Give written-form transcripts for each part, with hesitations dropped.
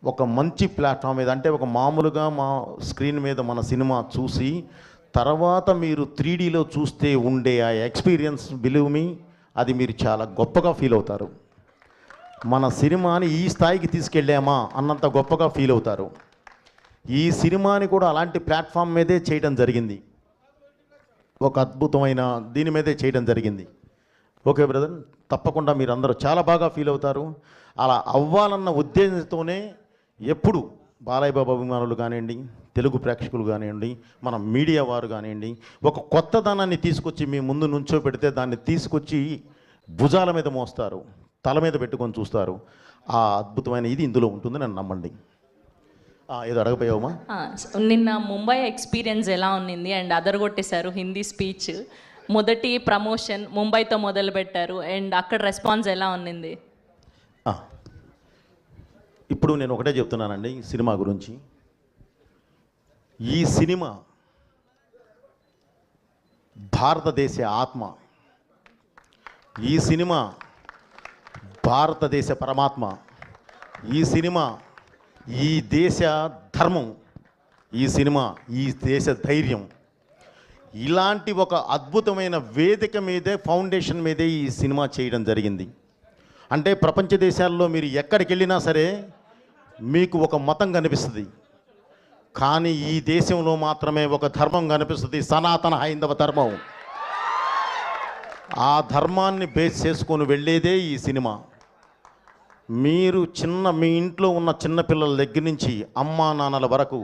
ఒక మంచి ప్లాట్ఫామ్ మీద, అంటే ఒక మామూలుగా మా స్క్రీన్ మీద మన సినిమా చూసి తర్వాత మీరు 3Dలో చూస్తే ఉండే ఆ ఎక్స్పీరియన్స్, బిలీవ్ మీ, అది మీరు చాలా గొప్పగా ఫీల్ అవుతారు. మన సినిమాని ఈ స్థాయికి తీసుకెళ్ళామా అన్నంత గొప్పగా ఫీల్ అవుతారు. ఈ సినిమాని కూడా అలాంటి ప్లాట్ఫామ్ మీదే చేయడం జరిగింది, ఒక అద్భుతమైన దీని మీదే చేయడం జరిగింది. ఓకే బ్రదర్, తప్పకుండా మీరు అందరూ చాలా బాగా ఫీల్ అవుతారు. అలా అవ్వాలన్న ఉద్దేశంతోనే ఎప్పుడు బాలయ్య బాబు అభిమానులు కానివ్వండి, తెలుగు ప్రేక్షకులు కానివ్వండి, మన మీడియా వారు కానివ్వండి, ఒక కొత్తదనాన్ని తీసుకొచ్చి మీ ముందు నుంచో పెడితే దాన్ని తీసుకొచ్చి భుజాల మీద మోస్తారు, తల మీద పెట్టుకొని చూస్తారు. ఆ అద్భుతమైన ఇది ఇందులో ఉంటుందని నన్ను నమ్మండి. ఏదో అడగపోయావమ్మా? నిన్న ముంబై ఎక్స్పీరియన్స్ ఎలా ఉన్నింది? అండ్ అదరగొట్టేశారు హిందీ స్పీచ్. మొదటి ప్రమోషన్ ముంబైతో మొదలు పెట్టారు అండ్ అక్కడ రెస్పాన్స్ ఎలా ఉన్నింది? ఇప్పుడు నేను ఒకటే చెప్తున్నానండి సినిమా గురించి. ఈ సినిమా భారతదేశ ఆత్మ, ఈ సినిమా భారతదేశ పరమాత్మ, ఈ సినిమా ఈ దేశ ధర్మం, ఈ సినిమా ఈ దేశ ధైర్యం. ఇలాంటి ఒక అద్భుతమైన వేదిక మీదే, ఫౌండేషన్ మీదే ఈ సినిమా చేయడం జరిగింది. అంటే ప్రపంచ దేశాల్లో మీరు ఎక్కడికి వెళ్ళినా సరే మీకు ఒక మతం కనిపిస్తుంది, కానీ ఈ దేశంలో మాత్రమే ఒక ధర్మం కనిపిస్తుంది, సనాతన హైందవ ధర్మం. ఆ ధర్మాన్ని బేస్ చేసుకొని వెళ్ళేదే ఈ సినిమా. మీరు మీ ఇంట్లో ఉన్న చిన్నపిల్లల దగ్గర నుంచి అమ్మా నాన్నల వరకు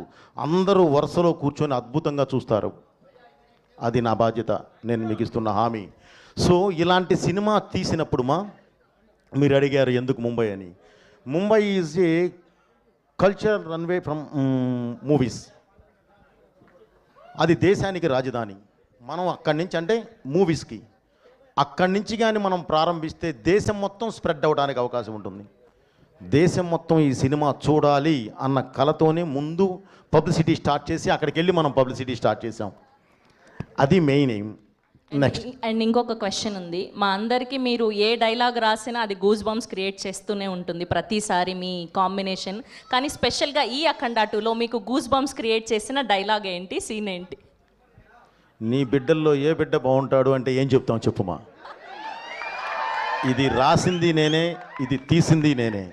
అందరూ వరుసలో కూర్చొని అద్భుతంగా చూస్తారు. అది నా బాధ్యత, నేను మీకు ఇస్తున్న హామీ. సో ఇలాంటి సినిమా తీసినప్పుడు మీరు అడిగారు ఎందుకు ముంబై అని. Mumbai is a culture runway from movies. అది దేశానికి రాజధాని. మనం అక్కడి నుంచి, అంటే మూవీస్కి అక్కడి నుంచి కానీ మనం ప్రారంభిస్తే దేశం మొత్తం స్ప్రెడ్ అవ్వడానికి అవకాశం ఉంటుంది. దేశం మొత్తం ఈ సినిమా చూడాలి అన్న కలతోనే ముందు పబ్లిసిటీ స్టార్ట్ చేసి అక్కడికి వెళ్ళి మనం పబ్లిసిటీ స్టార్ట్ చేసాం. అది మెయిన్ ఎయిమ్. నెక్స్ట్ అండ్ ఇంకొక క్వశ్చన్ ఉంది. మా అందరికీ మీరు ఏ డైలాగ్ రాసినా అది గూస్ బంప్స్ క్రియేట్ చేస్తూనే ఉంటుంది ప్రతిసారి మీ కాంబినేషన్. కానీ స్పెషల్గా ఈ అఖండ 2లో మీకు గూస్ బంప్స్ క్రియేట్ చేసిన డైలాగ్ ఏంటి, సీన్ ఏంటి? నీ బిడ్డల్లో ఏ బిడ్డ బాగుంటాడు అంటే ఏం చెప్తాం చెప్పుమా. ఇది రాసింది నేనే, ఇది తీసింది నేనే.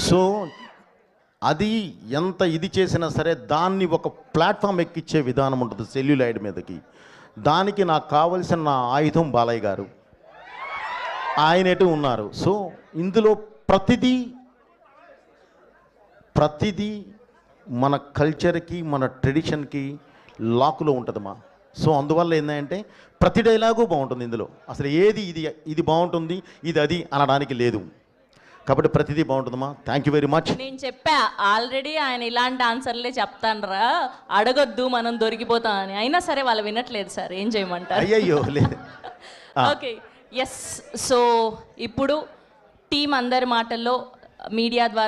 సో అది ఎంత ఇది చేసినా సరే దాన్ని ఒక ప్లాట్ఫామ్ ఎక్కించే విధానం ఉంటుంది సెల్యులాయిడ్ మీదకి. దానికి నాకు కావలసిన నా ఆయుధం బాలయ్య గారు, ఆయనటు ఉన్నారు. సో ఇందులో ప్రతిదీ మన కల్చర్కి, మన ట్రెడిషన్కి లాకులో ఉంటుందమ్మా. సో అందువల్ల ఏంటంటే ప్రతి డైలాగు బాగుంటుంది ఇందులో. అసలు ఏది ఇది బాగుంటుంది, ఇది అది అనడానికి లేదు. కాబట్టి ప్రతిదీ బాగుంటుందమ్మా. Thank you very much. నేను చెప్పా ఆల్రెడీ, ఆయన ఇలాంటి ఆన్సర్లే చెప్తానరా, అడగొద్దు మనం దొరికిపోతామని. అయినా సరే వాళ్ళు వినట్లేదు సార్, ఏం చేయమంటారు? అయ్యయ్యో లేదు. Okay, yes. సో ఇప్పుడు టీం అందరి మాటల్లో మీడియా ద్వారా